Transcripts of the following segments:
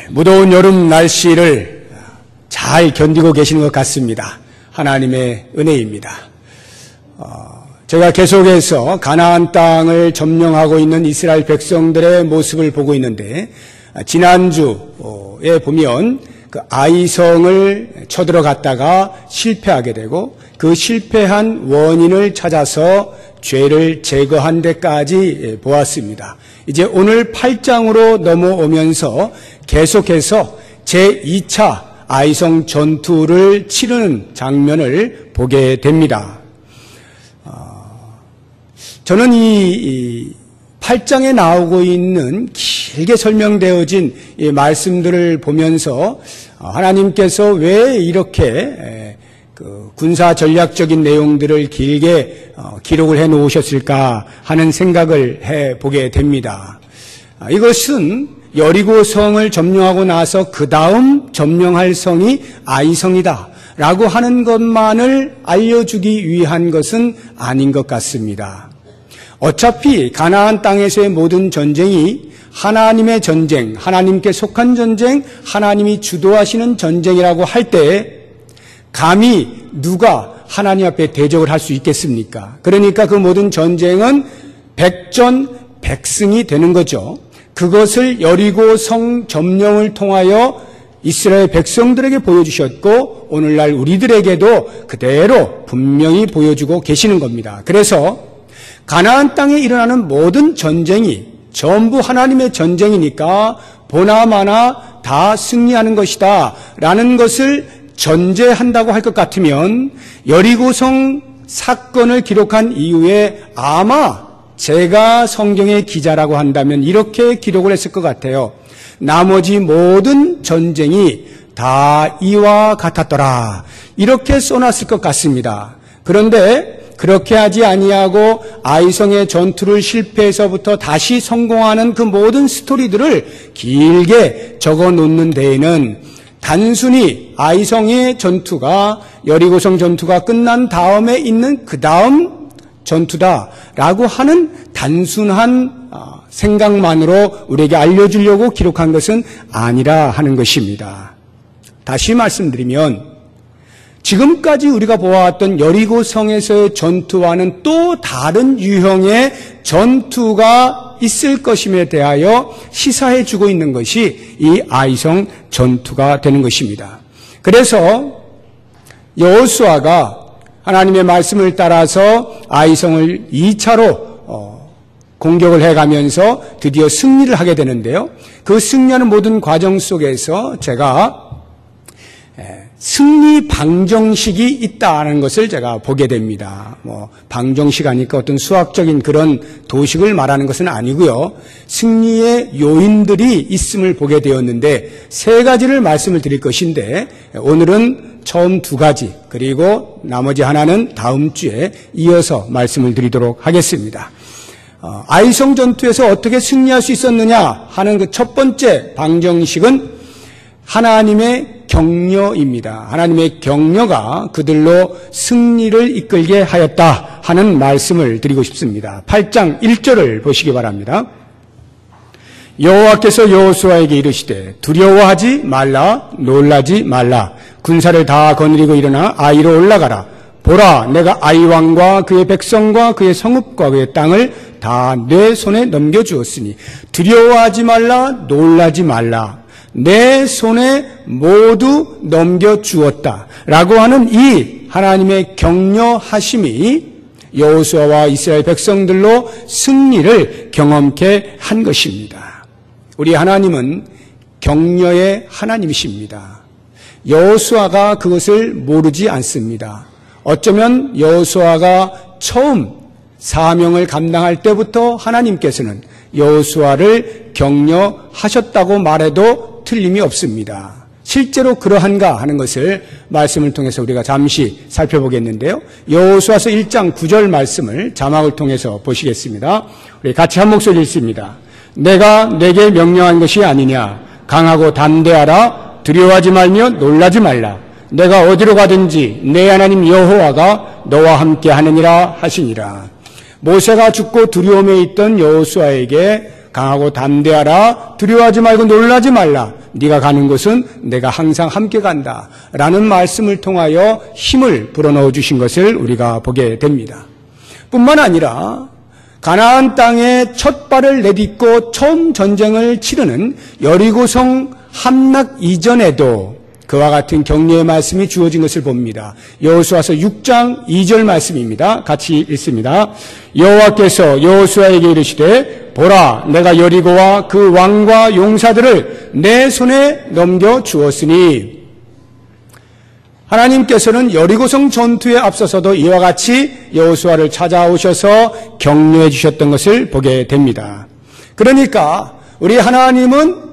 무더운 여름 날씨를 잘 견디고 계시는 것 같습니다. 하나님의 은혜입니다. 제가 계속해서 가나안 땅을 점령하고 있는 이스라엘 백성들의 모습을 보고 있는데, 지난주에 보면 그 아이성을 쳐들어갔다가 실패하게 되고, 그 실패한 원인을 찾아서 죄를 제거한 데까지 보았습니다. 이제 오늘 8장으로 넘어오면서 계속해서 제2차 아이성 전투를 치르는 장면을 보게 됩니다. 저는 이 8장에 나오고 있는 길게 설명되어진 이 말씀들을 보면서 하나님께서 왜 이렇게 그 군사 전략적인 내용들을 길게 기록을 해 놓으셨을까 하는 생각을 해 보게 됩니다. 이것은 여리고 성을 점령하고 나서 그 다음 점령할 성이 아이성이다 라고 하는 것만을 알려주기 위한 것은 아닌 것 같습니다. 어차피 가나안 땅에서의 모든 전쟁이 하나님의 전쟁, 하나님께 속한 전쟁, 하나님이 주도하시는 전쟁이라고 할 때 감히 누가 하나님 앞에 대적을 할 수 있겠습니까? 그러니까 그 모든 전쟁은 백전백승이 되는 거죠. 그것을 여리고 성 점령을 통하여 이스라엘 백성들에게 보여주셨고 오늘날 우리들에게도 그대로 분명히 보여주고 계시는 겁니다. 그래서 가나안 땅에 일어나는 모든 전쟁이 전부 하나님의 전쟁이니까 보나마나 다 승리하는 것이다 라는 것을 전제한다고 할 것 같으면 여리고성 사건을 기록한 이후에 아마 제가 성경의 기자라고 한다면 이렇게 기록을 했을 것 같아요. 나머지 모든 전쟁이 다 이와 같았더라. 이렇게 써놨을 것 같습니다. 그런데 그렇게 하지 아니하고 아이성의 전투를 실패해서부터 다시 성공하는 그 모든 스토리들을 길게 적어 놓는 데에는 단순히 아이성의 전투가 여리고성 전투가 끝난 다음에 있는 그 다음 전투다라고 하는 단순한 생각만으로 우리에게 알려주려고 기록한 것은 아니라 하는 것입니다. 다시 말씀드리면 지금까지 우리가 보아왔던 여리고성에서의 전투와는 또 다른 유형의 전투가 있을 것임에 대하여 시사해 주고 있는 것이 이 아이성 전투가 되는 것입니다. 그래서 여호수아가 하나님의 말씀을 따라서 아이성을 2차로 공격을 해가면서 드디어 승리를 하게 되는데요. 그 승리하는 모든 과정 속에서 제가 승리 방정식이 있다는 것을 제가 보게 됩니다. 방정식 하니까 어떤 수학적인 그런 도식을 말하는 것은 아니고요. 승리의 요인들이 있음을 보게 되었는데 세 가지를 말씀을 드릴 것인데 오늘은 처음 두 가지 그리고 나머지 하나는 다음 주에 이어서 말씀을 드리도록 하겠습니다. 아이성 전투에서 어떻게 승리할 수 있었느냐 하는 그 첫 번째 방정식은 하나님의 격려입니다. 하나님의 격려가 그들로 승리를 이끌게 하였다 하는 말씀을 드리고 싶습니다. 8장 1절을 보시기 바랍니다. 여호와께서 여호수아에게 이르시되 두려워하지 말라 놀라지 말라 군사를 다 거느리고 일어나 아이로 올라가라. 보라 내가 아이 왕과 그의 백성과 그의 성읍과 그의 땅을 다 내 손에 넘겨주었으니 두려워하지 말라 놀라지 말라 내 손에 모두 넘겨주었다 라고 하는 이 하나님의 격려하심이 여호수아와 이스라엘 백성들로 승리를 경험케 한 것입니다. 우리 하나님은 격려의 하나님이십니다. 여호수아가 그것을 모르지 않습니다. 어쩌면 여호수아가 처음 사명을 감당할 때부터 하나님께서는 여호수아를 격려하셨다고 말해도 틀림이 없습니다. 실제로 그러한가 하는 것을 말씀을 통해서 우리가 잠시 살펴보겠는데요. 여호수아서 1장 9절 말씀을 자막을 통해서 보시겠습니다. 우리 같이 한 목소리 읽습니다. 내가 내게 명령한 것이 아니냐 강하고 담대하라 두려워하지 말며 놀라지 말라 내가 어디로 가든지 내 하나님 여호와가 너와 함께 하느니라 하시니라. 모세가 죽고 두려움에 있던 여호수아에게 강하고 담대하라 두려워하지 말고 놀라지 말라 네가 가는 곳은 내가 항상 함께 간다 라는 말씀을 통하여 힘을 불어넣어 주신 것을 우리가 보게 됩니다. 뿐만 아니라 가나안 땅에 첫 발을 내딛고 처음 전쟁을 치르는 여리고성 함락 이전에도 그와 같은 격려의 말씀이 주어진 것을 봅니다. 여호수아서 6장 2절 말씀입니다. 같이 읽습니다. 여호와께서 여호수아에게 이르시되 보라 내가 여리고와 그 왕과 용사들을 내 손에 넘겨 주었으니 하나님께서는 여리고성 전투에 앞서서도 이와 같이 여호수아를 찾아오셔서 격려해 주셨던 것을 보게 됩니다. 그러니까 우리 하나님은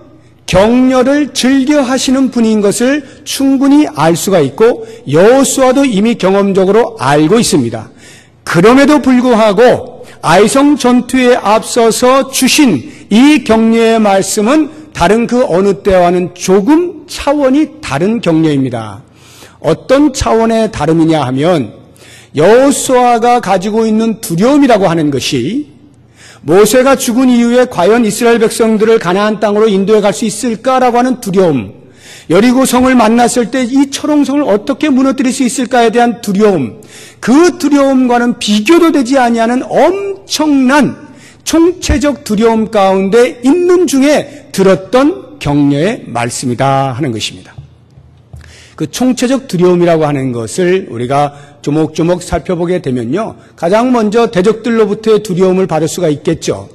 격려를 즐겨 하시는 분인 것을 충분히 알 수가 있고 여호수아도 이미 경험적으로 알고 있습니다. 그럼에도 불구하고 아이성 전투에 앞서서 주신 이 격려의 말씀은 다른 그 어느 때와는 조금 차원이 다른 격려입니다. 어떤 차원의 다름이냐 하면 여호수아가 가지고 있는 두려움이라고 하는 것이 모세가 죽은 이후에 과연 이스라엘 백성들을 가나안 땅으로 인도해 갈 수 있을까라고 하는 두려움, 여리고성을 만났을 때 이 철옹성을 어떻게 무너뜨릴 수 있을까에 대한 두려움, 그 두려움과는 비교도 되지 아니하는 엄청난 총체적 두려움 가운데 있는 중에 들었던 격려의 말씀이다 하는 것입니다. 그 총체적 두려움이라고 하는 것을 우리가 조목조목 살펴보게 되면요, 가장 먼저 대적들로부터의 두려움을 받을 수가 있겠죠.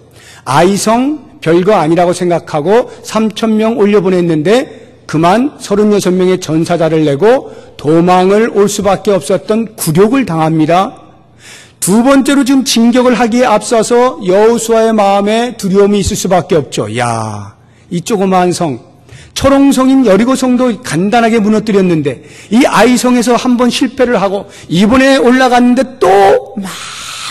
아이성 별거 아니라고 생각하고 3,000명 올려보냈는데 그만 36명의 전사자를 내고 도망을 올 수밖에 없었던 굴욕을 당합니다. 두 번째로 지금 진격을 하기에 앞서서 여호수아의 마음에 두려움이 있을 수밖에 없죠. 야, 이 조그마한 성, 철옹성인 여리고성도 간단하게 무너뜨렸는데 이 아이성에서 한번 실패를 하고 이번에 올라갔는데 또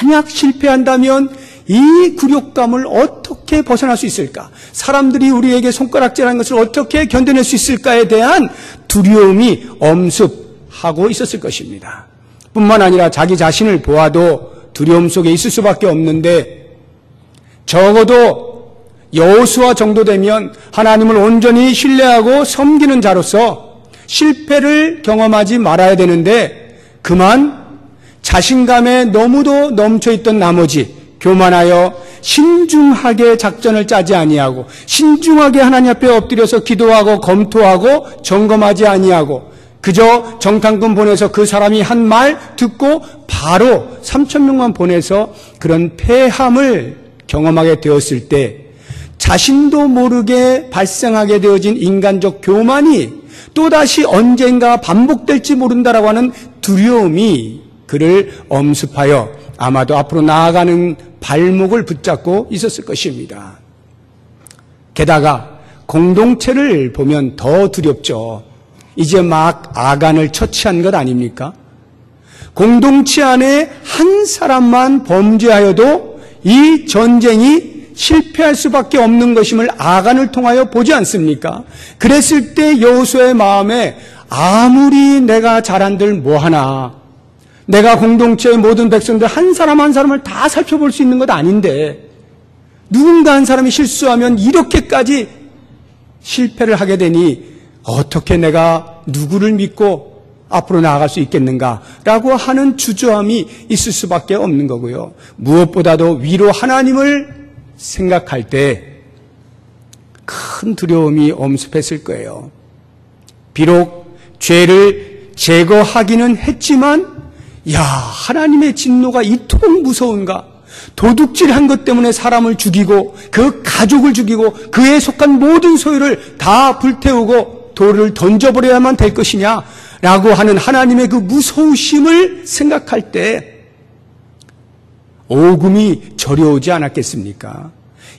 만약 실패한다면 이 굴욕감을 어떻게 벗어날 수 있을까? 사람들이 우리에게 손가락질하는 것을 어떻게 견뎌낼 수 있을까에 대한 두려움이 엄습하고 있었을 것입니다. 뿐만 아니라 자기 자신을 보아도 두려움 속에 있을 수밖에 없는데 적어도 여호수아 정도 되면 하나님을 온전히 신뢰하고 섬기는 자로서 실패를 경험하지 말아야 되는데 그만 자신감에 너무도 넘쳐있던 나머지 교만하여 신중하게 작전을 짜지 아니하고 신중하게 하나님 앞에 엎드려서 기도하고 검토하고 점검하지 아니하고 그저 정탐꾼 보내서 그 사람이 한 말 듣고 바로 3,000명만 보내서 그런 패함을 경험하게 되었을 때 자신도 모르게 발생하게 되어진 인간적 교만이 또다시 언젠가 반복될지 모른다라고 하는 두려움이 그를 엄습하여 아마도 앞으로 나아가는 발목을 붙잡고 있었을 것입니다. 게다가 공동체를 보면 더 두렵죠. 이제 막 아간을 처치한 것 아닙니까? 공동체 안에 한 사람만 범죄하여도 이 전쟁이 실패할 수밖에 없는 것임을 아간을 통하여 보지 않습니까? 그랬을 때 여호수아의 마음에 아무리 내가 잘한들 뭐하나, 내가 공동체의 모든 백성들 한 사람 한 사람을 다 살펴볼 수 있는 것 아닌데 누군가 한 사람이 실수하면 이렇게까지 실패를 하게 되니 어떻게 내가 누구를 믿고 앞으로 나아갈 수 있겠는가라고 하는 주저함이 있을 수밖에 없는 거고요. 무엇보다도 위로 하나님을 생각할 때 큰 두려움이 엄습했을 거예요. 비록 죄를 제거하기는 했지만 야, 하나님의 진노가 이토록 무서운가? 도둑질한 것 때문에 사람을 죽이고 그 가족을 죽이고 그에 속한 모든 소유를 다 불태우고 돌을 던져버려야만 될 것이냐? 라고 하는 하나님의 그 무서우심을 생각할 때 오금이 저려오지 않았겠습니까?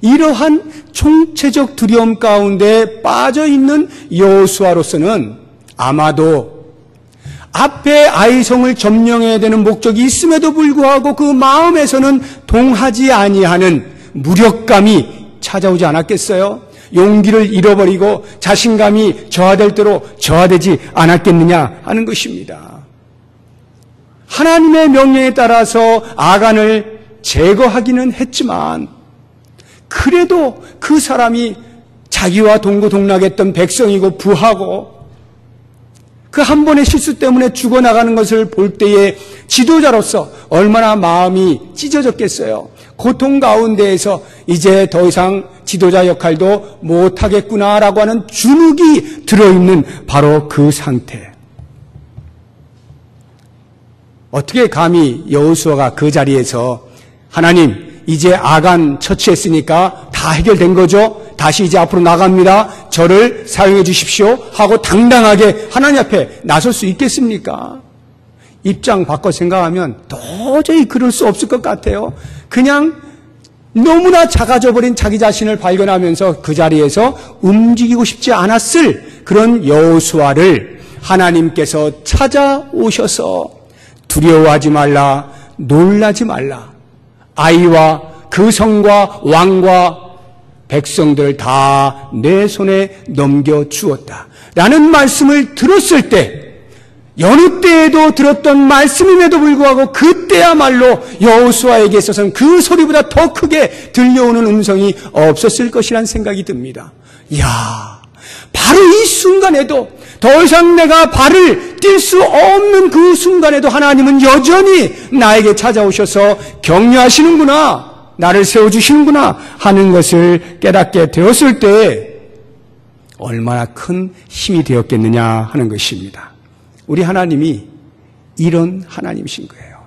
이러한 총체적 두려움 가운데 빠져있는 여호수아로서는 아마도 앞에 아이성을 점령해야 되는 목적이 있음에도 불구하고 그 마음에서는 동하지 아니하는 무력감이 찾아오지 않았겠어요? 용기를 잃어버리고 자신감이 저하될 대로 저하되지 않았겠느냐 하는 것입니다. 하나님의 명령에 따라서 아간을 제거하기는 했지만 그래도 그 사람이 자기와 동고동락했던 백성이고 부하고 그 한 번의 실수 때문에 죽어나가는 것을 볼 때에 지도자로서 얼마나 마음이 찢어졌겠어요. 고통 가운데에서 이제 더 이상 지도자 역할도 못하겠구나라고 하는 주눅이 들어있는 바로 그 상태. 어떻게 감히 여호수아가 그 자리에서 하나님 이제 아간 처치했으니까 다 해결된 거죠. 다시 이제 앞으로 나갑니다. 저를 사용해 주십시오 하고 당당하게 하나님 앞에 나설 수 있겠습니까? 입장 바꿔 생각하면 도저히 그럴 수 없을 것 같아요. 그냥 너무나 작아져 버린 자기 자신을 발견하면서 그 자리에서 움직이고 싶지 않았을 그런 여호수아를 하나님께서 찾아오셔서 두려워하지 말라, 놀라지 말라. 아이와 그 성과 왕과 백성들을 다 내 손에 넘겨주었다 라는 말씀을 들었을 때 여느 때에도 들었던 말씀임에도 불구하고 그때야말로 여호수아에게 있어서는 그 소리보다 더 크게 들려오는 음성이 없었을 것이란 생각이 듭니다. 이야, 바로 이 순간에도 더 이상 내가 발을 뗄 수 없는 그 순간에도 하나님은 여전히 나에게 찾아오셔서 격려하시는구나, 나를 세워주시는구나 하는 것을 깨닫게 되었을 때 얼마나 큰 힘이 되었겠느냐 하는 것입니다. 우리 하나님이 이런 하나님이신 거예요.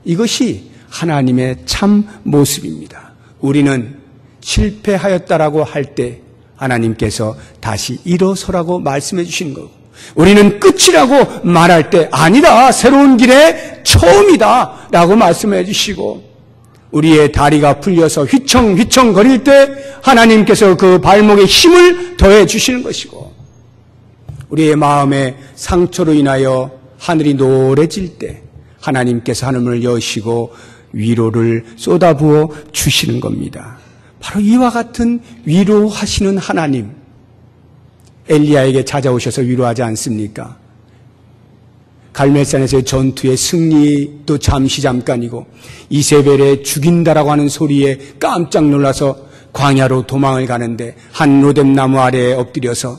이것이 하나님의 참 모습입니다. 우리는 실패하였다라고 할 때 하나님께서 다시 일어서라고 말씀해 주시는 거고, 우리는 끝이라고 말할 때 아니다, 새로운 길의 처음이다 라고 말씀해 주시고, 우리의 다리가 풀려서 휘청휘청 거릴 때 하나님께서 그 발목에 힘을 더해 주시는 것이고, 우리의 마음에 상처로 인하여 하늘이 노래질 때 하나님께서 하늘을 여시고 위로를 쏟아부어 주시는 겁니다. 바로 이와 같은 위로하시는 하나님, 엘리야에게 찾아오셔서 위로하지 않습니까? 갈멜산에서의 전투의 승리도 잠깐이고 이세벨의 죽인다라고 하는 소리에 깜짝 놀라서 광야로 도망을 가는데 한 로뎀나무 아래에 엎드려서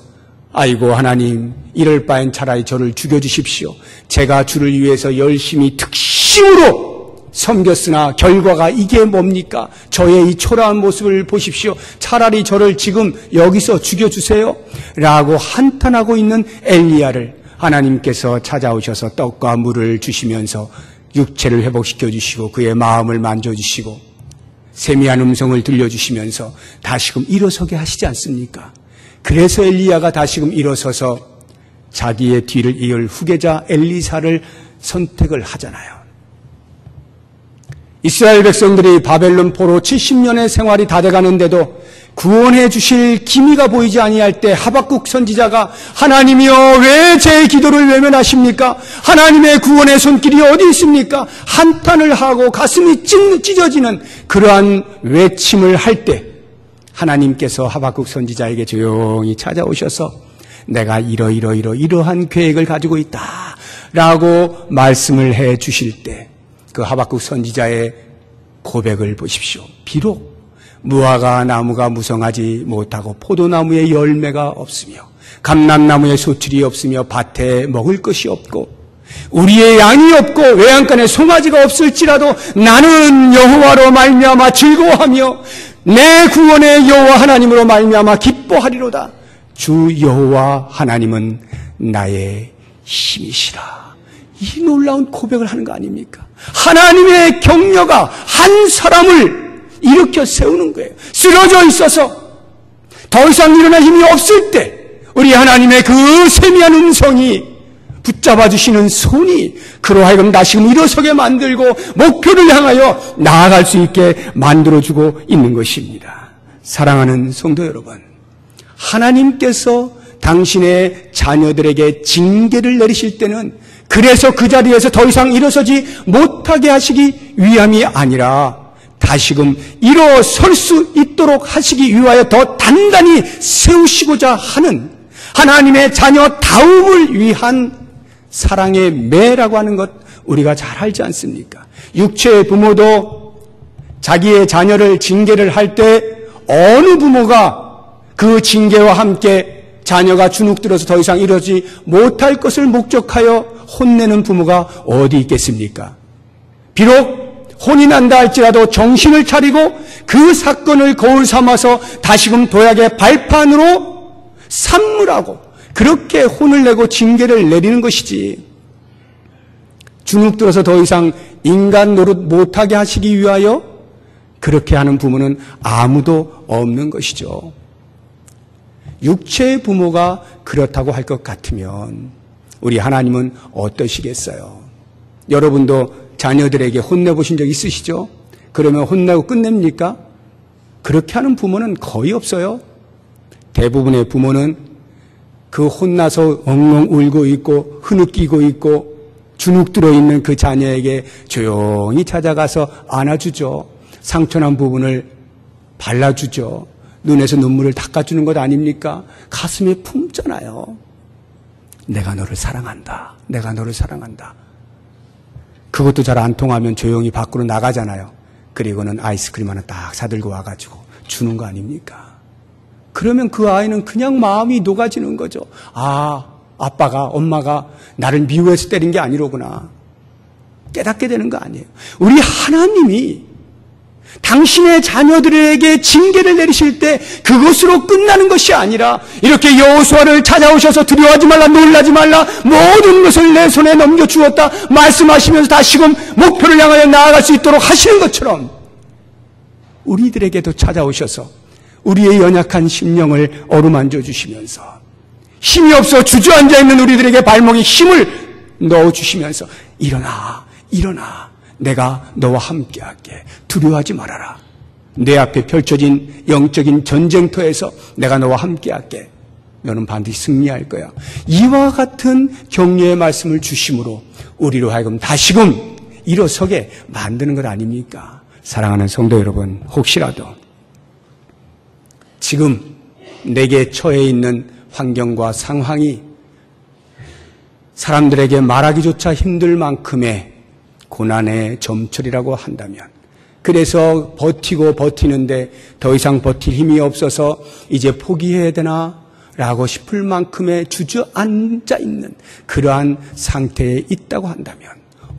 아이고 하나님, 이럴 바엔 차라리 저를 죽여주십시오. 제가 주를 위해서 열심히 특심으로 섬겼으나 결과가 이게 뭡니까? 저의 이 초라한 모습을 보십시오. 차라리 저를 지금 여기서 죽여주세요 라고 한탄하고 있는 엘리야를 하나님께서 찾아오셔서 떡과 물을 주시면서 육체를 회복시켜 주시고 그의 마음을 만져주시고 세미한 음성을 들려주시면서 다시금 일어서게 하시지 않습니까? 그래서 엘리야가 다시금 일어서서 자기의 뒤를 이을 후계자 엘리사를 선택을 하잖아요. 이스라엘 백성들이 바벨론 포로 70년의 생활이 다 돼가는데도 구원해 주실 기미가 보이지 아니할 때 하박국 선지자가 하나님이여 왜 제 기도를 외면하십니까? 하나님의 구원의 손길이 어디 있습니까? 한탄을 하고 가슴이 찢어지는 그러한 외침을 할 때 하나님께서 하박국 선지자에게 조용히 찾아오셔서 내가 이러한 계획을 가지고 있다 라고 말씀을 해 주실 때 그 하박국 선지자의 고백을 보십시오. 비록 무화과 나무가 무성하지 못하고 포도나무에 열매가 없으며 감람나무에 소출이 없으며 밭에 먹을 것이 없고 우리의 양이 없고 외양간에 송아지가 없을지라도 나는 여호와로 말미암아 즐거워하며 내 구원의 여호와 하나님으로 말미암아 기뻐하리로다. 주 여호와 하나님은 나의 힘이시라. 이 놀라운 고백을 하는 거 아닙니까? 하나님의 격려가 한 사람을 일으켜 세우는 거예요. 쓰러져 있어서 더 이상 일어날 힘이 없을 때 우리 하나님의 그 세미한 음성이 붙잡아 주시는 손이 그로 하여금 다시금 일어서게 만들고 목표를 향하여 나아갈 수 있게 만들어주고 있는 것입니다. 사랑하는 성도 여러분, 하나님께서 당신의 자녀들에게 징계를 내리실 때는 그래서 그 자리에서 더 이상 일어서지 못하게 하시기 위함이 아니라 다시금 일어설 수 있도록 하시기 위하여 더 단단히 세우시고자 하는 하나님의 자녀다움을 위한 사랑의 매라고 하는 것 우리가 잘 알지 않습니까? 육체의 부모도 자기의 자녀를 징계를 할 때 어느 부모가 그 징계와 함께 자녀가 주눅들어서 더 이상 이러지 못할 것을 목적하여 혼내는 부모가 어디 있겠습니까? 비록 혼이 난다 할지라도 정신을 차리고 그 사건을 거울 삼아서 다시금 도약의 발판으로 삼으라고 그렇게 혼을 내고 징계를 내리는 것이지, 주눅들어서 더 이상 인간 노릇 못하게 하시기 위하여 그렇게 하는 부모는 아무도 없는 것이죠. 육체의 부모가 그렇다고 할 것 같으면 우리 하나님은 어떠시겠어요? 여러분도 자녀들에게 혼내보신 적 있으시죠? 그러면 혼내고 끝냅니까? 그렇게 하는 부모는 거의 없어요. 대부분의 부모는 그 혼나서 엉엉 울고 있고 흐느끼고 있고 주눅들어 있는 그 자녀에게 조용히 찾아가서 안아주죠. 상처난 부분을 발라주죠. 눈에서 눈물을 닦아주는 것 아닙니까? 가슴에 품잖아요. 내가 너를 사랑한다. 내가 너를 사랑한다. 그것도 잘 안 통하면 조용히 밖으로 나가잖아요. 그리고는 아이스크림 하나 딱 사들고 와가지고 주는 거 아닙니까? 그러면 그 아이는 그냥 마음이 녹아지는 거죠. 아, 아빠가, 엄마가 나를 미워해서 때린 게 아니로구나. 깨닫게 되는 거 아니에요. 우리 하나님이 당신의 자녀들에게 징계를 내리실 때 그것으로 끝나는 것이 아니라 이렇게 여호수아를 찾아오셔서 두려워하지 말라, 놀라지 말라, 모든 것을 내 손에 넘겨주었다 말씀하시면서 다시금 목표를 향하여 나아갈 수 있도록 하시는 것처럼 우리들에게도 찾아오셔서 우리의 연약한 심령을 어루만져 주시면서 힘이 없어 주저앉아 있는 우리들에게 발목에 힘을 넣어주시면서 일어나, 일어나. 내가 너와 함께할게. 두려워하지 말아라. 내 앞에 펼쳐진 영적인 전쟁터에서 내가 너와 함께할게. 너는 반드시 승리할 거야. 이와 같은 격려의 말씀을 주심으로 우리로 하여금 다시금 일어서게 만드는 것 아닙니까? 사랑하는 성도 여러분, 혹시라도 지금 내게 처해 있는 환경과 상황이 사람들에게 말하기조차 힘들 만큼의 고난의 점철이라고 한다면, 그래서 버티고 버티는데 더 이상 버틸 힘이 없어서 이제 포기해야 되나 라고 싶을 만큼의 주저앉아 있는 그러한 상태에 있다고 한다면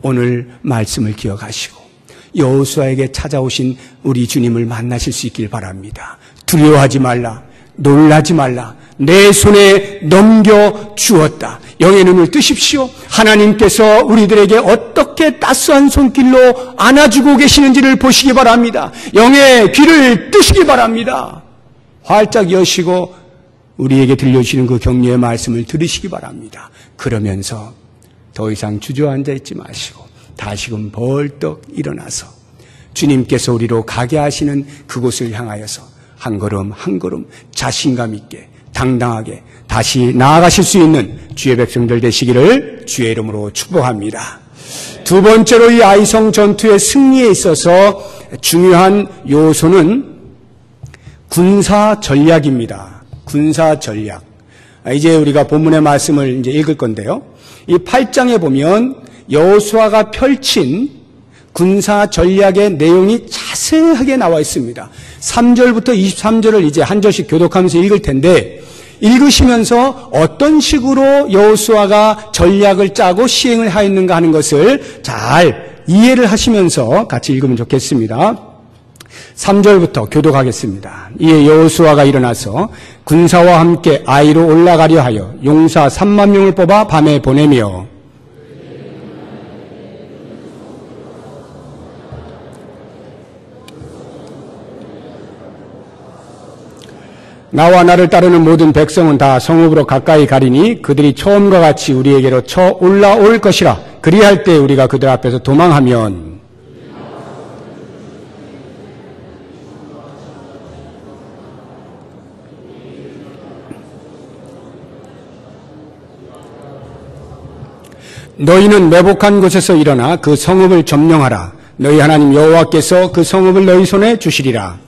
오늘 말씀을 기억하시고 여호수아에게 찾아오신 우리 주님을 만나실 수 있길 바랍니다. 두려워하지 말라, 놀라지 말라, 내 손에 넘겨주었다. 영의 눈을 뜨십시오. 하나님께서 우리들에게 어떻게 따스한 손길로 안아주고 계시는지를 보시기 바랍니다. 영의 귀를 뜨시기 바랍니다. 활짝 여시고 우리에게 들려주시는 그 격려의 말씀을 들으시기 바랍니다. 그러면서 더 이상 주저앉아 있지 마시고 다시금 벌떡 일어나서 주님께서 우리로 가게 하시는 그곳을 향하여서 한 걸음 한 걸음 자신감 있게 당당하게 다시 나아가실 수 있는 주의 백성들 되시기를 주의 이름으로 축복합니다. 두 번째로 이 아이성 전투의 승리에 있어서 중요한 요소는 군사 전략입니다. 군사 전략. 이제 우리가 본문의 말씀을 이제 읽을 건데요. 이 8장에 보면 여호수아가 펼친 군사 전략의 내용이 자세하게 나와 있습니다. 3절부터 23절을 이제 한 절씩 교독하면서 읽을 텐데, 읽으시면서 어떤 식으로 여호수아가 전략을 짜고 시행을 하였는가 하는 것을 잘 이해를 하시면서 같이 읽으면 좋겠습니다. 3절부터 교독하겠습니다. 이에 여호수아가 일어나서 군사와 함께 아이로 올라가려 하여 용사 3만 명을 뽑아 밤에 보내며 나와 나를 따르는 모든 백성은 다 성읍으로 가까이 가리니 그들이 처음과 같이 우리에게로 쳐 올라올 것이라. 그리할 때 우리가 그들 앞에서 도망하면 너희는 매복한 곳에서 일어나 그 성읍을 점령하라. 너희 하나님 여호와께서 그 성읍을 너희 손에 주시리라.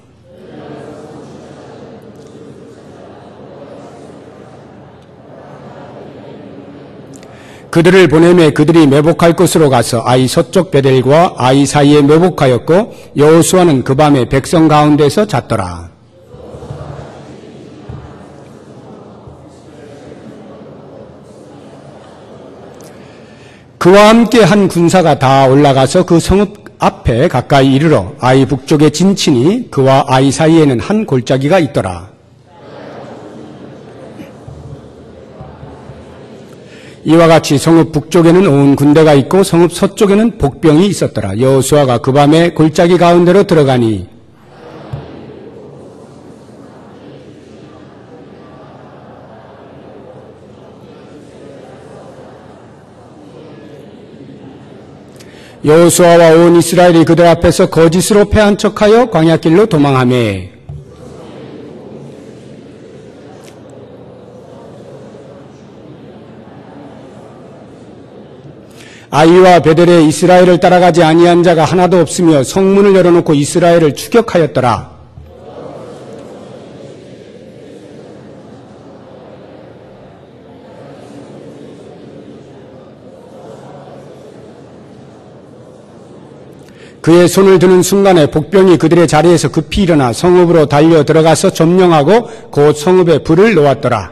그들을 보내매 그들이 매복할 곳으로 가서 아이 서쪽 베델과 아이 사이에 매복하였고 여호수아는 그 밤에 백성 가운데서 잤더라. 그와 함께 한 군사가 다 올라가서 그 성읍 앞에 가까이 이르러 아이 북쪽에 진치니 그와 아이 사이에는 한 골짜기가 있더라. 이와 같이 성읍 북쪽에는 온 군대가 있고 성읍 서쪽에는 복병이 있었더라. 여호수아가 그 밤에 골짜기 가운데로 들어가니 여호수아와 온 이스라엘이 그들 앞에서 거짓으로 패한 척하여 광야길로 도망하매 아이와 베델에 이스라엘을 따라가지 아니한 자가 하나도 없으며 성문을 열어놓고 이스라엘을 추격하였더라. 그의 손을 드는 순간에 복병이 그들의 자리에서 급히 일어나 성읍으로 달려 들어가서 점령하고 곧 성읍에 불을 놓았더라.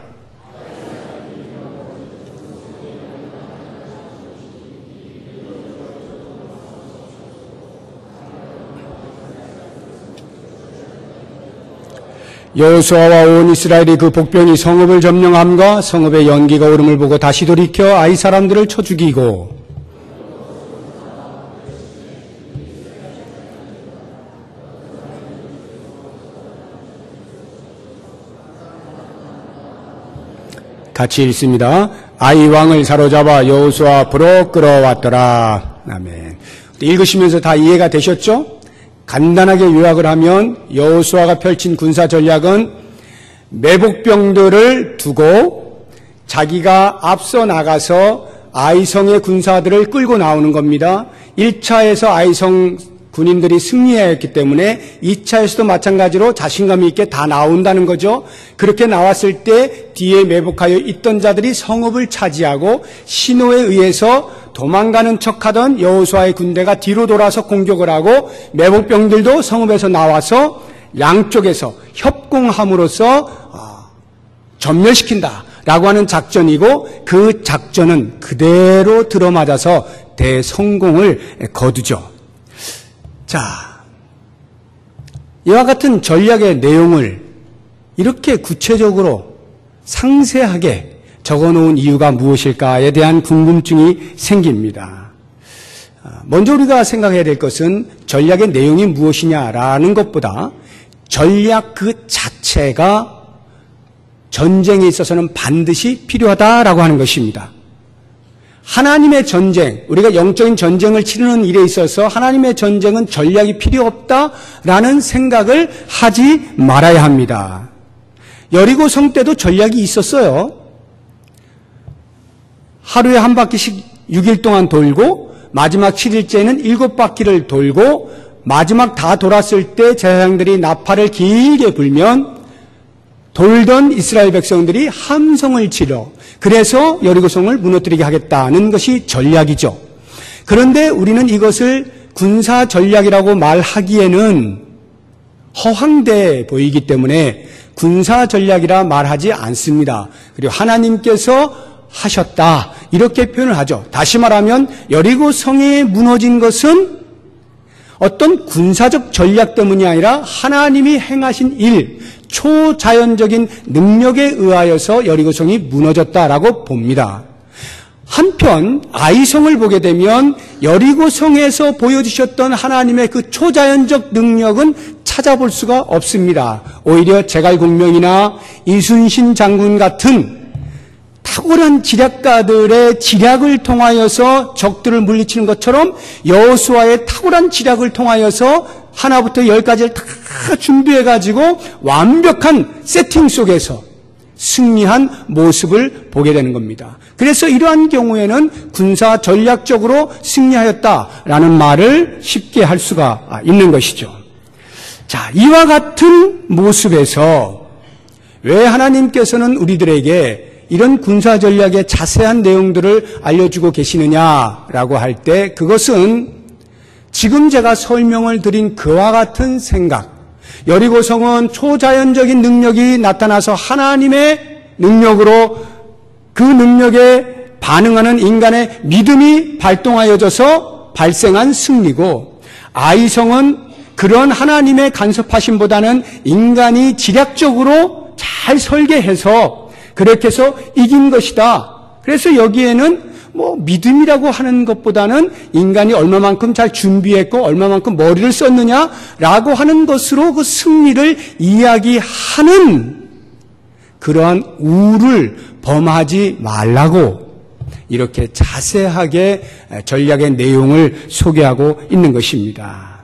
여호수아와 온 이스라엘이 그 복병이 성읍을 점령함과 성읍의 연기가 오름을 보고 다시 돌이켜 아이 사람들을 쳐 죽이고 같이 읽습니다. 아이 왕을 사로잡아 여호수아 앞으로 끌어왔더라. 아멘. 읽으시면서 다 이해가 되셨죠? 간단하게 요약을 하면 여호수아가 펼친 군사 전략은 매복병들을 두고 자기가 앞서 나가서 아이성의 군사들을 끌고 나오는 겁니다. 1차에서 아이성 군인들이 승리하였기 때문에 2차에서도 마찬가지로 자신감 있게 다 나온다는 거죠. 그렇게 나왔을 때 뒤에 매복하여 있던 자들이 성읍을 차지하고 신호에 의해서 도망가는 척하던 여호수아의 군대가 뒤로 돌아서 공격을 하고 매복병들도 성읍에서 나와서 양쪽에서 협공함으로써 전멸시킨다라고 하는 작전이고 그 작전은 그대로 들어맞아서 대성공을 거두죠. 자, 이와 같은 전략의 내용을 이렇게 구체적으로 상세하게 적어놓은 이유가 무엇일까에 대한 궁금증이 생깁니다. 먼저 우리가 생각해야 될 것은 전략의 내용이 무엇이냐라는 것보다 전략 그 자체가 전쟁에 있어서는 반드시 필요하다라고 하는 것입니다. 하나님의 전쟁, 우리가 영적인 전쟁을 치르는 일에 있어서 하나님의 전쟁은 전략이 필요 없다라는 생각을 하지 말아야 합니다. 여리고 성 때도 전략이 있었어요. 하루에 한 바퀴씩 6일 동안 돌고 마지막 7일째는 7바퀴를 돌고 마지막 다 돌았을 때 제사장들이 나팔을 길게 불면 돌던 이스라엘 백성들이 함성을 치러 그래서 여리고성을 무너뜨리게 하겠다는 것이 전략이죠. 그런데 우리는 이것을 군사 전략이라고 말하기에는 허황돼 보이기 때문에 군사 전략이라 말하지 않습니다. 그리고 하나님께서 하셨다 이렇게 표현을 하죠. 다시 말하면 여리고성이 무너진 것은 어떤 군사적 전략 때문이 아니라 하나님이 행하신 일, 초자연적인 능력에 의하여서 여리고성이 무너졌다라고 봅니다. 한편 아이성을 보게 되면 여리고성에서 보여주셨던 하나님의 그 초자연적 능력은 찾아볼 수가 없습니다. 오히려 제갈공명이나 이순신 장군 같은 탁월한 지략가들의 지략을 통하여서 적들을 물리치는 것처럼 여호수아의 탁월한 지략을 통하여서 하나부터 10까지를 다 준비해가지고 완벽한 세팅 속에서 승리한 모습을 보게 되는 겁니다. 그래서 이러한 경우에는 군사 전략적으로 승리하였다라는 말을 쉽게 할 수가 있는 것이죠. 자, 이와 같은 모습에서 왜 하나님께서는 우리들에게 이런 군사 전략의 자세한 내용들을 알려주고 계시느냐라고 할 때 그것은 지금 제가 설명을 드린 그와 같은 생각, 여리고성은 초자연적인 능력이 나타나서 하나님의 능력으로 그 능력에 반응하는 인간의 믿음이 발동하여져서 발생한 승리고, 아이성은 그런 하나님의 간섭하심보다는 인간이 지략적으로 잘 설계해서 그렇게 해서 이긴 것이다. 그래서 여기에는 믿음이라고 하는 것보다는 인간이 얼마만큼 잘 준비했고 얼마만큼 머리를 썼느냐라고 하는 것으로 그 승리를 이야기하는 그러한 우를 범하지 말라고 이렇게 자세하게 전략의 내용을 소개하고 있는 것입니다.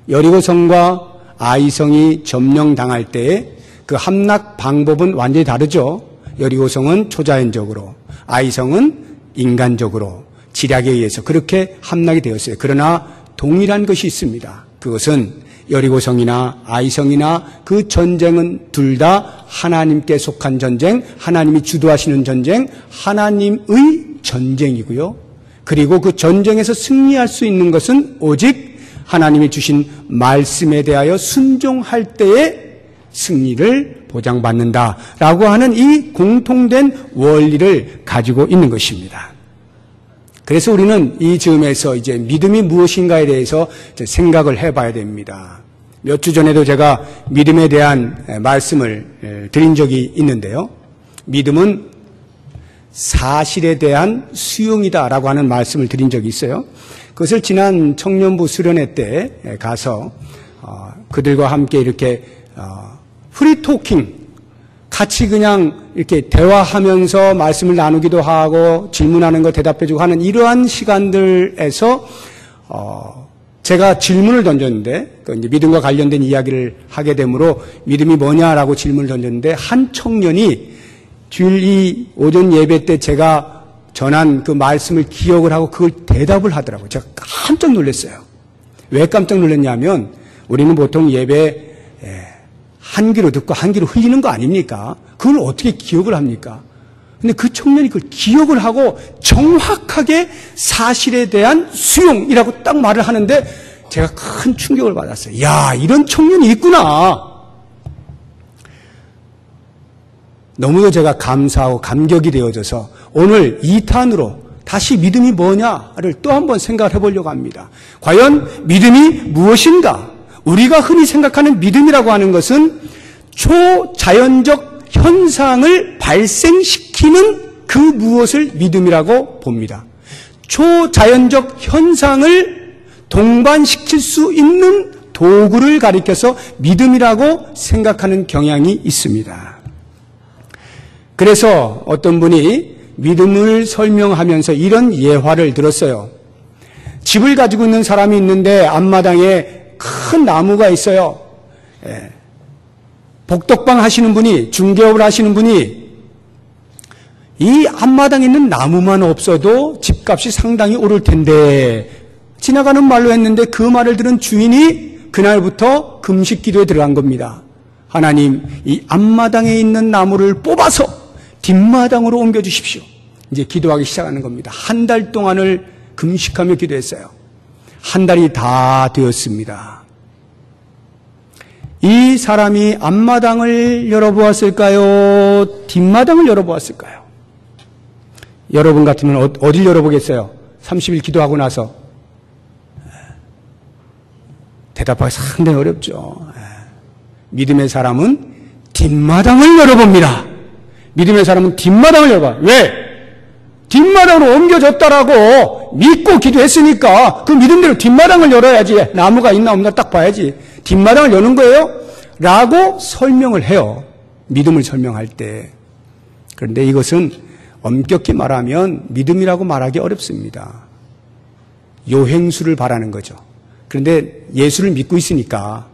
여리고성과 아이성이 점령당할 때 그 함락 방법은 완전히 다르죠. 여리고성은 초자연적으로, 아이성은 인간적으로 지략에 의해서 그렇게 함락이 되었어요. 그러나 동일한 것이 있습니다. 그것은 여리고성이나 아이성이나 그 전쟁은 둘 다 하나님께 속한 전쟁, 하나님이 주도하시는 전쟁, 하나님의 전쟁이고요. 그리고 그 전쟁에서 승리할 수 있는 것은 오직 하나님이 주신 말씀에 대하여 순종할 때에 승리를 보장받는다라고 하는 이 공통된 원리를 가지고 있는 것입니다. 그래서 우리는 이 즈음에서 이제 믿음이 무엇인가에 대해서 생각을 해봐야 됩니다. 몇 주 전에도 제가 믿음에 대한 말씀을 드린 적이 있는데요. 믿음은 사실에 대한 수용이다라고 하는 말씀을 드린 적이 있어요. 그것을 지난 청년부 수련회 때 가서 그들과 함께 이렇게 프리토킹, 같이 그냥 이렇게 대화하면서 말씀을 나누기도 하고 질문하는 거 대답해주고 하는 이러한 시간들에서 제가 질문을 던졌는데, 이제 믿음과 관련된 이야기를 하게 되므로 믿음이 뭐냐라고 질문을 던졌는데, 한 청년이 주일 이 오전 예배 때 제가 전한 그 말씀을 기억을 하고 그걸 대답을 하더라고요. 제가 깜짝 놀랐어요. 왜 깜짝 놀랐냐면, 우리는 보통 예배 한 귀로 듣고 한 귀로 흘리는 거 아닙니까? 그걸 어떻게 기억을 합니까? 근데 그 청년이 그걸 기억을 하고 정확하게 사실에 대한 수용이라고 딱 말을 하는데 제가 큰 충격을 받았어요. 야, 이런 청년이 있구나. 너무도 제가 감사하고 감격이 되어져서 오늘 2탄으로 다시 믿음이 뭐냐를 또 한번 생각을 해보려고 합니다. 과연 믿음이 무엇인가? 우리가 흔히 생각하는 믿음이라고 하는 것은 초자연적 현상을 발생시키는 그 무엇을 믿음이라고 봅니다. 초자연적 현상을 동반시킬 수 있는 도구를 가리켜서 믿음이라고 생각하는 경향이 있습니다. 그래서 어떤 분이 믿음을 설명하면서 이런 예화를 들었어요. 집을 가지고 있는 사람이 있는데 앞마당에 큰 나무가 있어요. 복덕방 하시는 분이, 중개업을 하시는 분이 이 앞마당에 있는 나무만 없어도 집값이 상당히 오를 텐데 지나가는 말로 했는데 그 말을 들은 주인이 그날부터 금식 기도에 들어간 겁니다. 하나님, 이 앞마당에 있는 나무를 뽑아서 뒷마당으로 옮겨주십시오. 이제 기도하기 시작하는 겁니다. 한 달 동안을 금식하며 기도했어요. 한 달이 다 되었습니다. 이 사람이 앞마당을 열어보았을까요? 뒷마당을 열어보았을까요? 여러분 같으면 어딜 열어보겠어요? 30일 기도하고 나서. 대답하기 상당히 어렵죠. 믿음의 사람은 뒷마당을 열어봅니다. 믿음의 사람은 뒷마당을 열어봐요. 왜? 뒷마당으로 옮겨졌다라고 믿고 기도했으니까 그 믿음대로 뒷마당을 열어야지. 나무가 있나 없나 딱 봐야지. 뒷마당을 여는 거예요? 라고 설명을 해요. 믿음을 설명할 때. 그런데 이것은 엄격히 말하면 믿음이라고 말하기 어렵습니다. 요행수를 바라는 거죠. 그런데 예수를 믿고 있으니까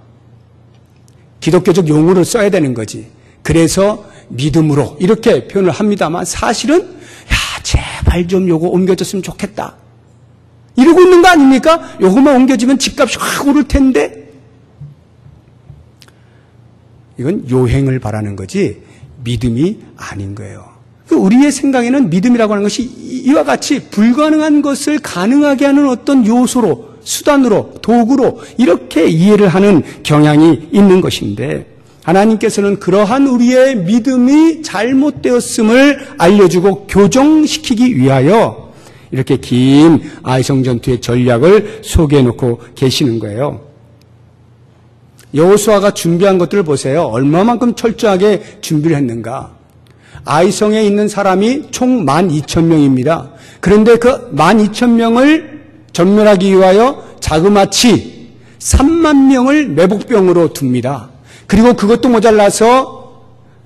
기독교적 용어를 써야 되는 거지. 그래서 믿음으로 이렇게 표현을 합니다만 사실은 야, 제발 좀 요거 옮겨졌으면 좋겠다. 이러고 있는 거 아닙니까? 요것만 옮겨지면 집값이 확 오를 텐데. 이건 요행을 바라는 거지 믿음이 아닌 거예요. 우리의 생각에는 믿음이라고 하는 것이 이와 같이 불가능한 것을 가능하게 하는 어떤 요소로, 수단으로, 도구로 이렇게 이해를 하는 경향이 있는 것인데 하나님께서는 그러한 우리의 믿음이 잘못되었음을 알려주고 교정시키기 위하여 이렇게 긴 아이성 전투의 전략을 소개해놓고 계시는 거예요. 여호수아가 준비한 것들을 보세요. 얼마만큼 철저하게 준비를 했는가. 아이성에 있는 사람이 총 12,000명입니다. 그런데 그 12,000명을 전멸하기 위하여 자그마치 3만 명을 매복병으로 둡니다. 그리고 그것도 모자라서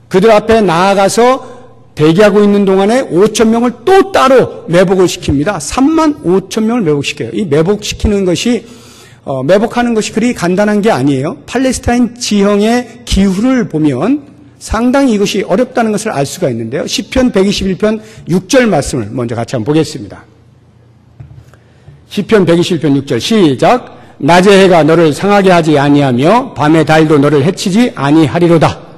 그들 앞에 나아가서 대기하고 있는 동안에 5,000명을 또 따로 매복을 시킵니다. 3만 5,000명을 매복시켜요. 이 매복시키는 것이 매복하는 것이 그리 간단한 게 아니에요. 팔레스타인 지형의 기후를 보면 상당히 이것이 어렵다는 것을 알 수가 있는데요. 시편 121편 6절 말씀을 먼저 같이 한번 보겠습니다. 시편 121편 6절 시작. 낮의 해가 너를 상하게 하지 아니하며 밤의 달도 너를 해치지 아니하리로다.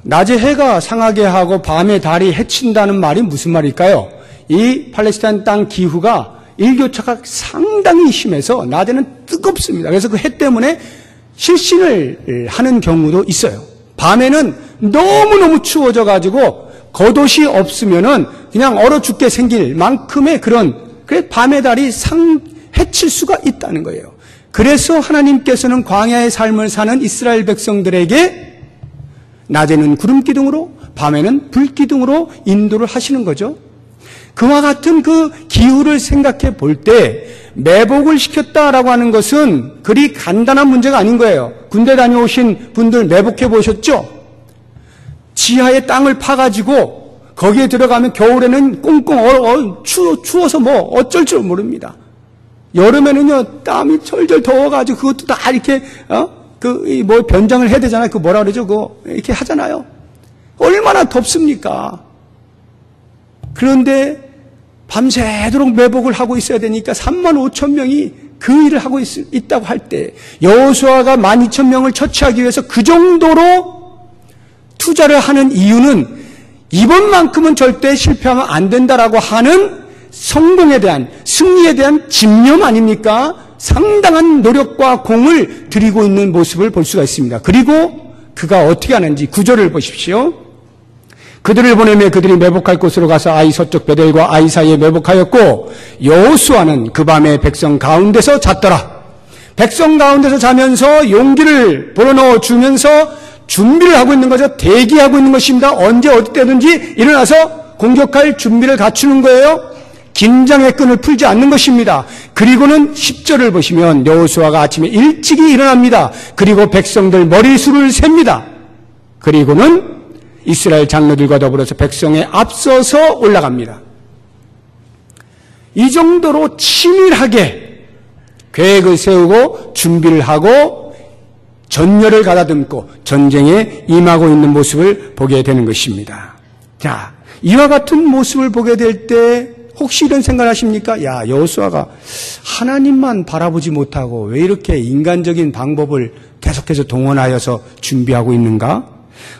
낮의 해가 상하게 하고 밤의 달이 해친다는 말이 무슨 말일까요? 이 팔레스타인 땅 기후가 일교차가 상당히 심해서 낮에는 뜨겁습니다. 그래서 그 해 때문에 실신을 하는 경우도 있어요. 밤에는 너무너무 추워져 가지고 겉옷이 없으면은 그냥 얼어 죽게 생길 만큼의 그래서 밤의 달이 해칠 수가 있다는 거예요. 그래서 하나님께서는 광야의 삶을 사는 이스라엘 백성들에게 낮에는 구름 기둥으로 밤에는 불 기둥으로 인도를 하시는 거죠. 그와 같은 그 기후를 생각해 볼 때 매복을 시켰다라고 하는 것은 그리 간단한 문제가 아닌 거예요. 군대 다녀오신 분들 매복해 보셨죠? 지하에 땅을 파가지고 거기에 들어가면 겨울에는 꽁꽁 추워서 뭐 어쩔 줄 모릅니다. 여름에는요 땀이 철절 더워가지고 그것도 다 이렇게 변장을 해야 되잖아요. 그 뭐라 그러죠? 이렇게 하잖아요. 얼마나 덥습니까? 그런데 밤새도록 매복을 하고 있어야 되니까 35,000명이 그 일을 하고 있다고 할 때 여호수아가 12,000명을 처치하기 위해서 그 정도로 투자를 하는 이유는 이번만큼은 절대 실패하면 안 된다라고 하는 성공에 대한 승리에 대한 집념 아닙니까? 상당한 노력과 공을 들이고 있는 모습을 볼 수가 있습니다. 그리고 그가 어떻게 하는지 구절을 보십시오. 그들을 보내며 그들이 매복할 곳으로 가서 아이 서쪽 베델과 아이 사이에 매복하였고 여호수아는 그 밤에 백성 가운데서 잤더라. 백성 가운데서 자면서 용기를 불어넣어 주면서 준비를 하고 있는 거죠. 대기하고 있는 것입니다. 언제 어디 때든지 일어나서 공격할 준비를 갖추는 거예요. 긴장의 끈을 풀지 않는 것입니다. 그리고는 10절을 보시면 여호수아가 아침에 일찍이 일어납니다. 그리고 백성들 머리수를 셉니다. 그리고는 이스라엘 장로들과 더불어서 백성에 앞서서 올라갑니다. 이 정도로 치밀하게 계획을 세우고 준비를 하고 전열을 가다듬고 전쟁에 임하고 있는 모습을 보게 되는 것입니다. 자, 이와 같은 모습을 보게 될 때 혹시 이런 생각을 하십니까? 야, 여호수아가 하나님만 바라보지 못하고 왜 이렇게 인간적인 방법을 계속해서 동원하여서 준비하고 있는가?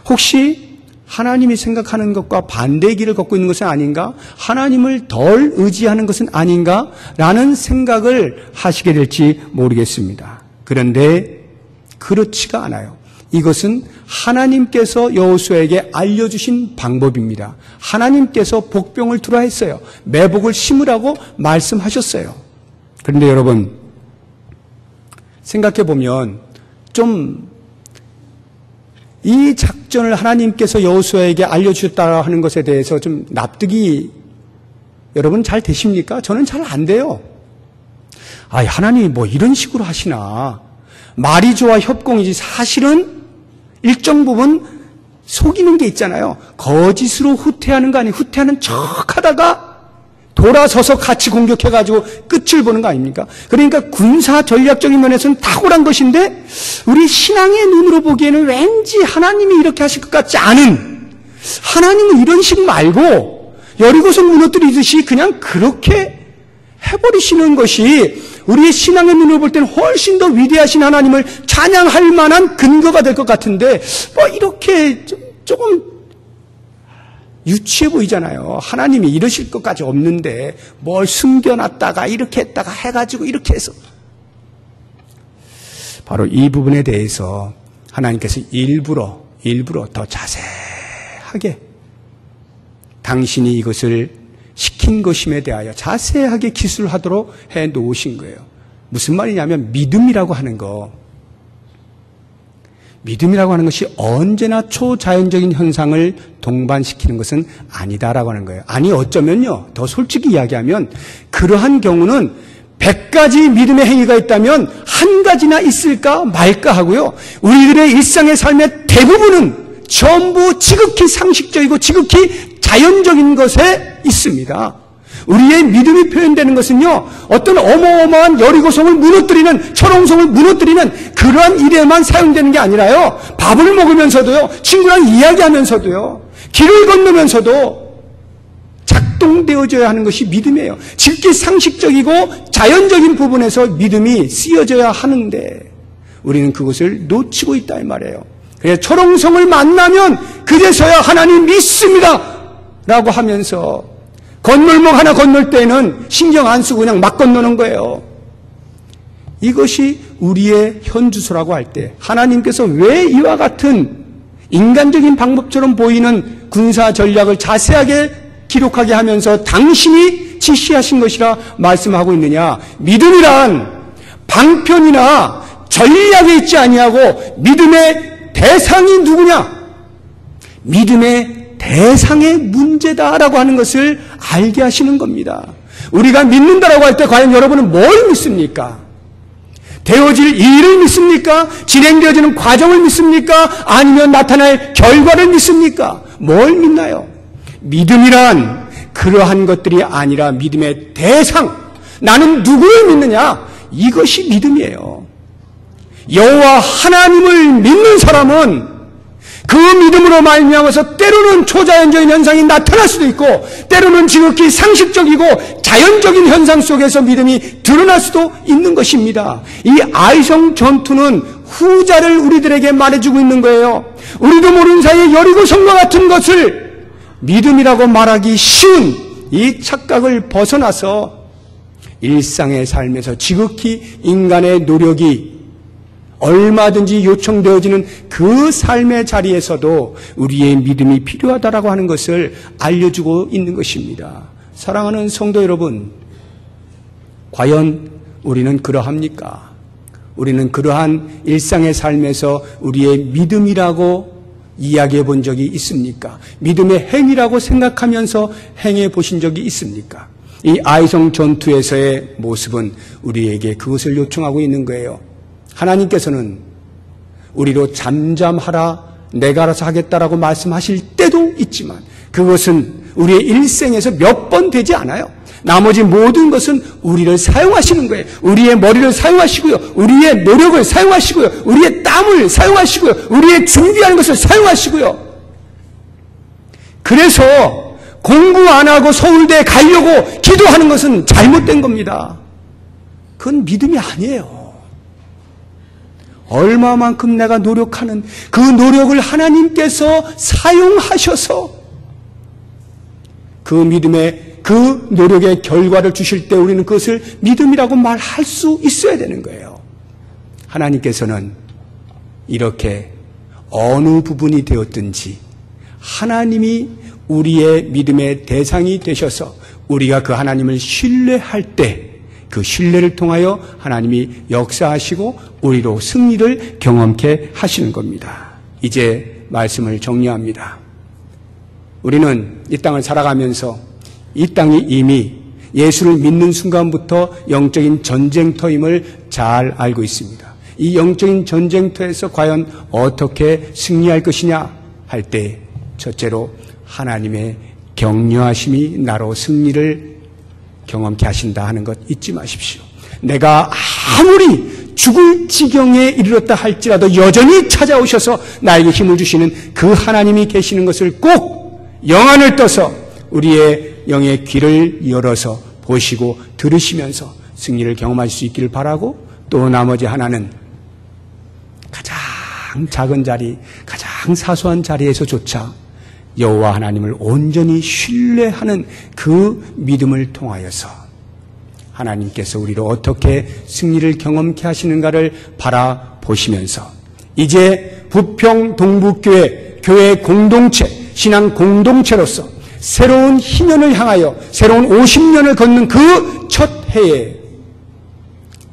혹시 하나님이 생각하는 것과 반대의 길을 걷고 있는 것은 아닌가? 하나님을 덜 의지하는 것은 아닌가? 라는 생각을 하시게 될지 모르겠습니다. 그런데 그렇지가 않아요. 이것은 하나님께서 여호수아에게 알려주신 방법입니다. 하나님께서 복병을 두라 했어요. 매복을 심으라고 말씀하셨어요. 그런데 여러분 생각해 보면 좀 이 작전을 하나님께서 여호수아에게 알려주셨다 하는 것에 대해서 좀 납득이 여러분 잘 되십니까? 저는 잘 안 돼요. 하나님이 뭐 이런 식으로 하시나. 말이 좋아 협공이지 사실은 일정 부분 속이는 게 있잖아요. 거짓으로 후퇴하는 거 아니에요. 후퇴하는 척하다가 돌아서서 같이 공격해가지고 끝을 보는 거 아닙니까? 그러니까 군사 전략적인 면에서는 탁월한 것인데 우리 신앙의 눈으로 보기에는 왠지 하나님이 이렇게 하실 것 같지 않은, 하나님은 이런 식 말고 여리고성 무너뜨리듯이 그냥 그렇게 해버리시는 것이 우리의 신앙의 눈으로 볼 때는 훨씬 더 위대하신 하나님을 찬양할 만한 근거가 될 것 같은데 뭐 이렇게 조금 유치해 보이잖아요. 하나님이 이러실 것까지 없는데 뭘 숨겨놨다가 이렇게 했다가 해가지고 이렇게 해서 바로 이 부분에 대해서 하나님께서 일부러 더 자세하게 당신이 이것을 시킨 것임에 대하여 자세하게 기술하도록 해 놓으신 거예요. 무슨 말이냐면 믿음이라고 하는 것이 언제나 초자연적인 현상을 동반시키는 것은 아니다라고 하는 거예요. 아니 어쩌면요, 더 솔직히 이야기하면 그러한 경우는 100가지 믿음의 행위가 있다면 한 가지나 있을까 말까 하고요. 우리들의 일상의 삶의 대부분은 전부 지극히 상식적이고 지극히 자연적인 것에 있습니다. 우리의 믿음이 표현되는 것은요, 어떤 어마어마한 여리고성을 무너뜨리는, 철옹성을 무너뜨리는 그러한 일에만 사용되는 게 아니라요, 밥을 먹으면서도요, 친구랑 이야기하면서도요, 길을 건너면서도 작동되어져야 하는 것이 믿음이에요. 지극히 상식적이고 자연적인 부분에서 믿음이 쓰여져야 하는데 우리는 그것을 놓치고 있다 이 말이에요. 그래서 철옹성을 만나면 그제서야 하나님 믿습니다 라고 하면서 건널목 하나 건널 때는 신경 안 쓰고 그냥 막 건너는 거예요. 이것이 우리의 현주소라고 할 때 하나님께서 왜 이와 같은 인간적인 방법처럼 보이는 군사 전략을 자세하게 기록하게 하면서 당신이 지시하신 것이라 말씀하고 있느냐. 믿음이란 방편이나 전략에 있지 아니하고 믿음의 대상이 누구냐. 믿음의 대상의 문제다라고 하는 것을 알게 하시는 겁니다. 우리가 믿는다라고 할 때 과연 여러분은 뭘 믿습니까? 되어질 일을 믿습니까? 진행되어지는 과정을 믿습니까? 아니면 나타날 결과를 믿습니까? 뭘 믿나요? 믿음이란 그러한 것들이 아니라 믿음의 대상, 나는 누구를 믿느냐? 이것이 믿음이에요. 여호와 하나님을 믿는 사람은 그 믿음으로 말미암아서 때로는 초자연적인 현상이 나타날 수도 있고 때로는 지극히 상식적이고 자연적인 현상 속에서 믿음이 드러날 수도 있는 것입니다. 이 아이성 전투는 후자를 우리들에게 말해주고 있는 거예요. 우리도 모르는 사이에 여리고성과 같은 것을 믿음이라고 말하기 쉬운 이 착각을 벗어나서 일상의 삶에서 지극히 인간의 노력이 얼마든지 요청되어지는 그 삶의 자리에서도 우리의 믿음이 필요하다라고 하는 것을 알려주고 있는 것입니다. 사랑하는 성도 여러분, 과연 우리는 그러합니까? 우리는 그러한 일상의 삶에서 우리의 믿음이라고 이야기해 본 적이 있습니까? 믿음의 행위라고 생각하면서 행해 보신 적이 있습니까? 이 아이성 전투에서의 모습은 우리에게 그것을 요청하고 있는 거예요. 하나님께서는 우리로 잠잠하라, 내가 알아서 하겠다라고 말씀하실 때도 있지만 그것은 우리의 일생에서 몇 번 되지 않아요. 나머지 모든 것은 우리를 사용하시는 거예요. 우리의 머리를 사용하시고요. 우리의 노력을 사용하시고요. 우리의 땀을 사용하시고요. 우리의 준비하는 것을 사용하시고요. 그래서 공부 안 하고 서울대에 가려고 기도하는 것은 잘못된 겁니다. 그건 믿음이 아니에요. 얼마만큼 내가 노력하는 그 노력을 하나님께서 사용하셔서 그 믿음의 그 노력의 결과를 주실 때 우리는 그것을 믿음이라고 말할 수 있어야 되는 거예요. 하나님께서는 이렇게 어느 부분이 되었든지 하나님이 우리의 믿음의 대상이 되셔서 우리가 그 하나님을 신뢰할 때 그 신뢰를 통하여 하나님이 역사하시고 우리로 승리를 경험케 하시는 겁니다. 이제 말씀을 정리합니다. 우리는 이 땅을 살아가면서 이 땅이 이미 예수를 믿는 순간부터 영적인 전쟁터임을 잘 알고 있습니다. 이 영적인 전쟁터에서 과연 어떻게 승리할 것이냐 할 때 첫째로 하나님의 격려하심이 나로 승리를 경험케 하신다 하는 것 잊지 마십시오. 내가 아무리 죽을 지경에 이르렀다 할지라도 여전히 찾아오셔서 나에게 힘을 주시는 그 하나님이 계시는 것을 꼭 영안을 떠서 우리의 영의 귀를 열어서 보시고 들으시면서 승리를 경험하실 수 있기를 바라고, 또 나머지 하나는 가장 작은 자리, 가장 사소한 자리에서조차 여호와 하나님을 온전히 신뢰하는 그 믿음을 통하여서 하나님께서 우리로 어떻게 승리를 경험케 하시는가를 바라보시면서 이제 부평 동북교회 교회 공동체, 신앙 공동체로서 새로운 희년을 향하여 새로운 50년을 걷는 그 첫 해에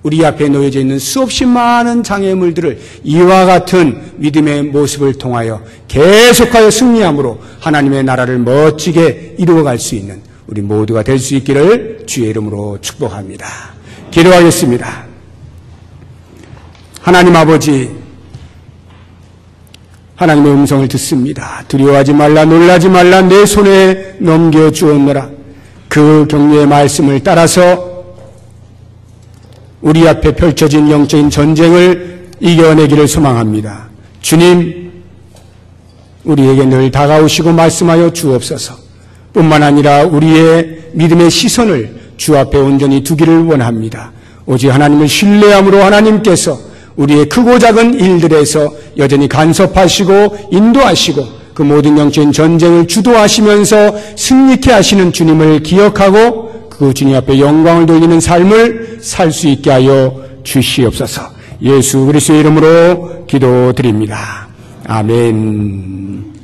우리 앞에 놓여져 있는 수없이 많은 장애물들을 이와 같은 믿음의 모습을 통하여 계속하여 승리함으로 하나님의 나라를 멋지게 이루어갈 수 있는 우리 모두가 될 수 있기를 주의 이름으로 축복합니다. 기도하겠습니다. 하나님 아버지, 하나님의 음성을 듣습니다. 두려워하지 말라, 놀라지 말라, 내 손에 넘겨주었노라. 그 격려의 말씀을 따라서 우리 앞에 펼쳐진 영적인 전쟁을 이겨내기를 소망합니다. 주님, 우리에게 늘 다가오시고 말씀하여 주옵소서. 뿐만 아니라 우리의 믿음의 시선을 주 앞에 온전히 두기를 원합니다. 오직 하나님을 신뢰함으로 하나님께서 우리의 크고 작은 일들에서 여전히 간섭하시고 인도하시고 그 모든 영적인 전쟁을 주도하시면서 승리케 하시는 주님을 기억하고 그 주님 앞에 영광을 돌리는 삶을 살 수 있게 하여 주시옵소서. 예수 그리스도의 이름으로 기도드립니다. 아멘.